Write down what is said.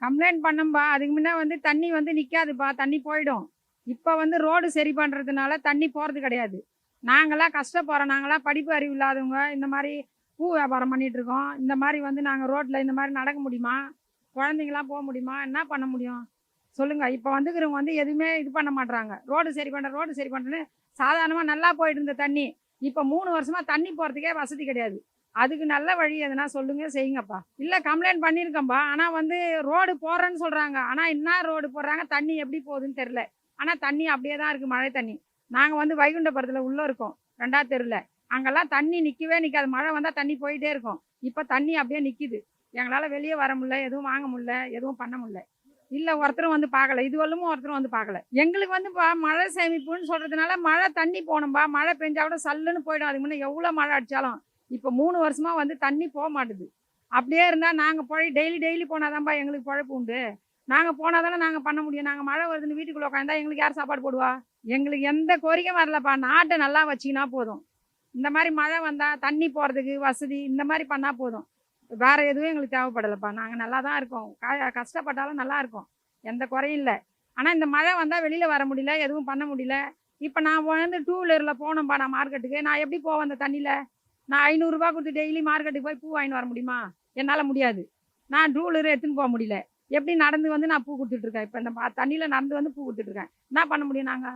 Complaint பண்ணோம்பா. அதுக்கு முன்ன வந்து தண்ணி வந்து நிக்காதுப்பா. தண்ணி போயிடும். இப்ப வந்து ரோடு சரி பண்றதுனால தண்ணி போறது கிடையாது. நாங்கலாம் கஷ்டப்படுறோம். நாங்கலாம் படிப்பு அறிவு இல்லாதவங்க. இந்த மாரி பூ வியாபாரம் பண்ணிட்டு இருக்கோம். இந்த மாரி வந்து நாங்க ரோட்ல இந்த மாரி நடக்க முடியுமா? குழந்தைங்கலாம் போ முடியுமா? என்ன பண்ண முடியும்? சொல்லுங்க. இப்ப வந்துக்கிறவங்க வந்து எதுவுமே இது பண்ண மாட்றாங்க. ரோடு சரி பண்றேன்னு சாதாரணமா நல்லா போயிட்டு இருந்த தண்ணி. இப்ப 3 வருஷமா தண்ணி போறதுக்கே வசதி கிடையாது. அதுக்கு நல்ல வழி எதுனா சொல்லுங்க, செய்யுங்கப்பா. இல்ல கம்ப்ளைண்ட் பண்ணியிருக்கேன்ப்பா. ஆனா வந்து ரோடு போடுறேன்னு சொல்றாங்க. ஆனா என்ன ரோடு போடுறாங்க? தண்ணி எப்படி போகுதுன்னு தெரியல. ஆனா தண்ணி அப்படியே தான் இருக்கு, மழை தண்ணி. நாங்க வந்து வைகுண்டபுரத்துல உள்ள இருக்கோம். 2வது தெருல. அங்கெல்லாம் தண்ணி நிக்கவே நிக்காது. மழை வந்தா தண்ணி போயிட்டே இருக்கும். இப்ப தண்ணி அப்படியே நிக்குது. எங்களால வெளிய வர முடியல, எதுவும் வாங்க முடியல, எதுவும் பண்ண முடியல. இல்ல ஒருத்தரும் வந்து பார்க்கல. இதுவரையிலும் ஒருத்தரும் வந்து பார்க்கல. எங்களுக்கு வந்துப்பா மழை சேமிப்புன்னு சொல்றதுனால மழை தண்ணி போகணும்பா. மழை பெஞ்சா கூட சல்லுன்னு போயிடும். அதுக்கு முன்ன எவ்வளோ மழை அடிச்சாலும். இப்ப 3 வருஷமா வந்து தண்ணி மாட்டுது. அப்படியே இருந்தா நாங்க டெய்லி டெய்லி போனாதான்பா எங்களுக்கு பொழப்பு உண்டு. நாங்க போனா தானே நாங்க பண்ண முடியும். நாங்க மழை வருதுன்னு வீட்டுக்குள்ள உட்காந்தா எங்களுக்கு யார் சாப்பாடு போடுவா? எங்களுக்கு எந்த கோரிக்கையும் வரலப்பா. நாட்டை நல்லா வச்சுக்கினா போதும். இந்த மாரி மழை வந்தா தண்ணி போறதுக்கு வசதி இந்த மாரி பண்ணா போதும். வேற எதுவும் எங்களுக்கு தேவைப்படலப்பா. நாங்க நல்லா தான் இருக்கோம். கஷ்டப்பட்டாலும் நல்லா இருக்கோம். எந்த குறையும் இல்ல. ஆனா இந்த மழை வந்தா வெளியில வர முடியல. எதுவும் பண்ண முடியல. இப்ப நான் வந்து டூ வீலர்ல போனேன்பா நான் மார்க்கெட்டுக்கு. நான் எப்படி போவேன் அந்த தண்ணியில? நான் ரூ. 500 குடுத்து டெய்லி மார்க்கெட்டுக்கு போய் பூ வாங்கின்னு வர முடியுமா? என்னால முடியாது. நான் டூ வீலர் எடுத்துன்னு போ முடியல. எப்படி நடந்து வந்து நான் பூ குடுத்துட்டு இருக்கேன். இப்ப இந்த தண்ணியில நடந்து வந்து பூ குடுத்துட்டு இருக்கேன். என்ன பண்ண முடியும் நாங்க?